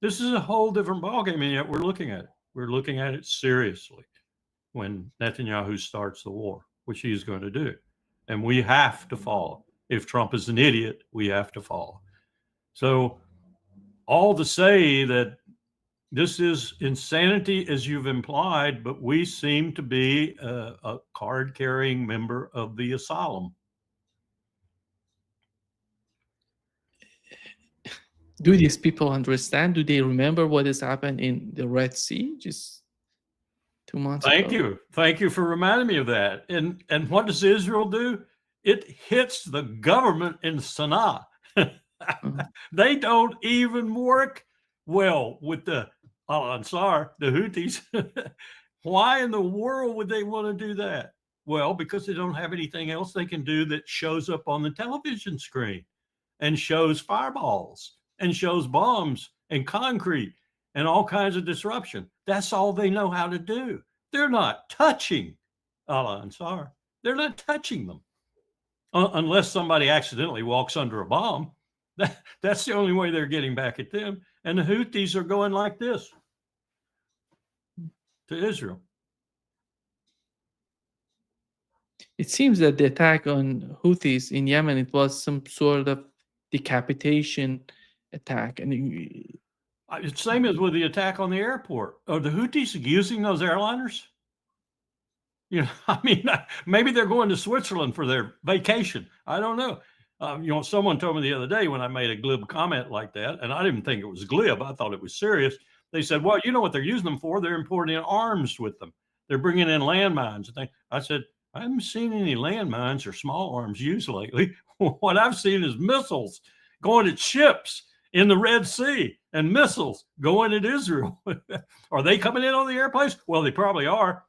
This is a whole different ballgame, and yet we're looking at it. We're looking at it seriously when Netanyahu starts the war, which he is going to do. And we have to follow. If Trump is an idiot, we have to follow. So, all to say that this is insanity, as you've implied, but we seem to be a card carrying member of the asylum. Do these people understand? Do they remember what has happened in the Red Sea just 2 months ago? Thank you for reminding me of that. And what does Israel do? It hits the government in Sana'a. They don't even work well with the Al-Ansar, the Houthis. Why in the world would they want to do that? Well, because they don't have anything else they can do that shows up on the television screen and shows fireballs and shows bombs and concrete and all kinds of disruption. That's all they know how to do. They're not touching Al-Ansar. They're not touching them unless somebody accidentally walks under a bomb. That's the only way they're getting back at them. And the Houthis are going like this to Israel. It seems that the attack on Houthis in Yemen, it was some sort of decapitation attack. And it's the same as with the attack on the airport. Are the Houthis using those airliners? You know, I mean, maybe they're going to Switzerland for their vacation. I don't know. Someone told me the other day when I made a glib comment like that, and I didn't think it was glib. I thought it was serious. They said, well, you know what they're using them for? They're importing arms with them. They're bringing in landmines. I said, I haven't seen any landmines or small arms used lately. What I've seen is missiles going at ships in the Red Sea and missiles going at Israel. Are they coming in on the airplanes? Well, they probably are.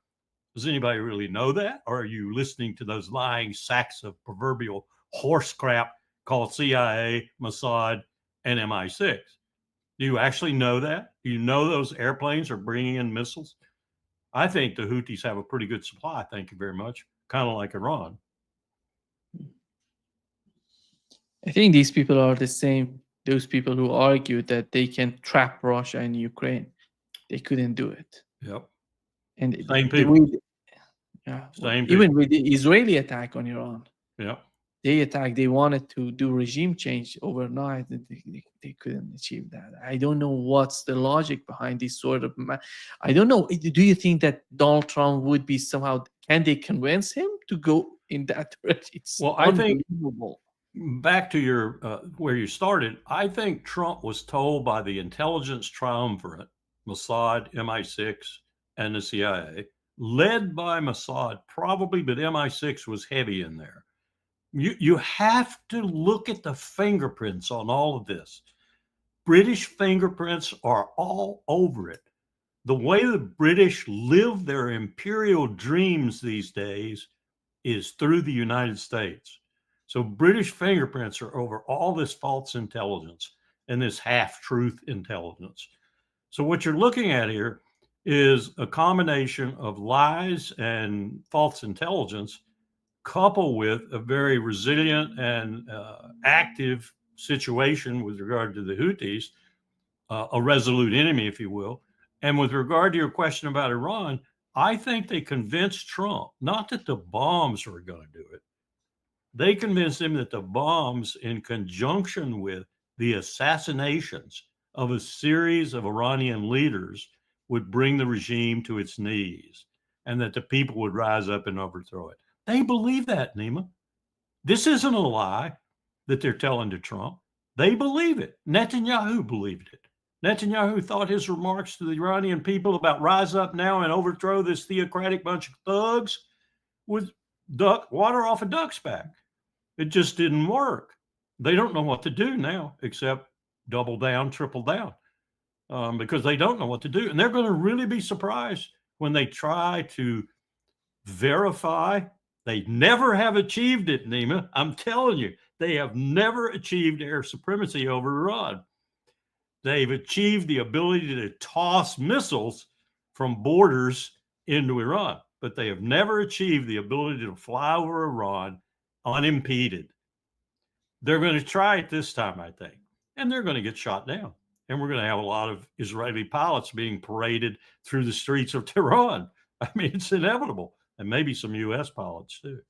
Does anybody really know that? Or are you listening to those lying sacks of proverbial horse crap called CIA, Mossad, and MI6? Do you actually know that? Do you know those airplanes are bringing in missiles? I think the Houthis have a pretty good supply. Thank you very much. Kind of like Iran. I think these people are the same, those people who argued that they can trap Russia in Ukraine. They couldn't do it. Yep. And same people. Same even people. With the Israeli attack on Iran. Yeah. They wanted to do regime change overnight, and they couldn't achieve that. I don't know what's the logic behind this sort of. I don't know. Do you think that Donald Trump would be somehow? Can they convince him to go in that direction? It's unbelievable. I think back to your where you started. I think Trump was told by the intelligence triumvirate, Mossad, MI6, and the CIA, led by Mossad probably, but MI6 was heavy in there. You have to look at the fingerprints on all of this. British fingerprints are all over it. The way the British live their imperial dreams these days is through the United States. So British fingerprints are over all this false intelligence and this half-truth intelligence. So what you're looking at here is a combination of lies and false intelligence coupled with a very resilient and active situation with regard to the Houthis, a resolute enemy, if you will. And with regard to your question about Iran, I think they convinced Trump, not that the bombs were going to do it. They convinced him that the bombs, in conjunction with the assassinations of a series of Iranian leaders, would bring the regime to its knees and that the people would rise up and overthrow it. They believe that, Nima. This isn't a lie that they're telling to Trump. They believe it. Netanyahu believed it. Netanyahu thought his remarks to the Iranian people about rise up now and overthrow this theocratic bunch of thugs was water off a duck's back. It just didn't work. They don't know what to do now except double down, triple down, because they don't know what to do. And they're going to really be surprised when they try to verify. They never have achieved it, Nima. I'm telling you, they have never achieved air supremacy over Iran. They've achieved the ability to toss missiles from borders into Iran, but they have never achieved the ability to fly over Iran unimpeded. They're going to try it this time, I think, and they're going to get shot down. and we're going to have a lot of Israeli pilots being paraded through the streets of Tehran. I mean, it's inevitable, and maybe some U.S. pilots too.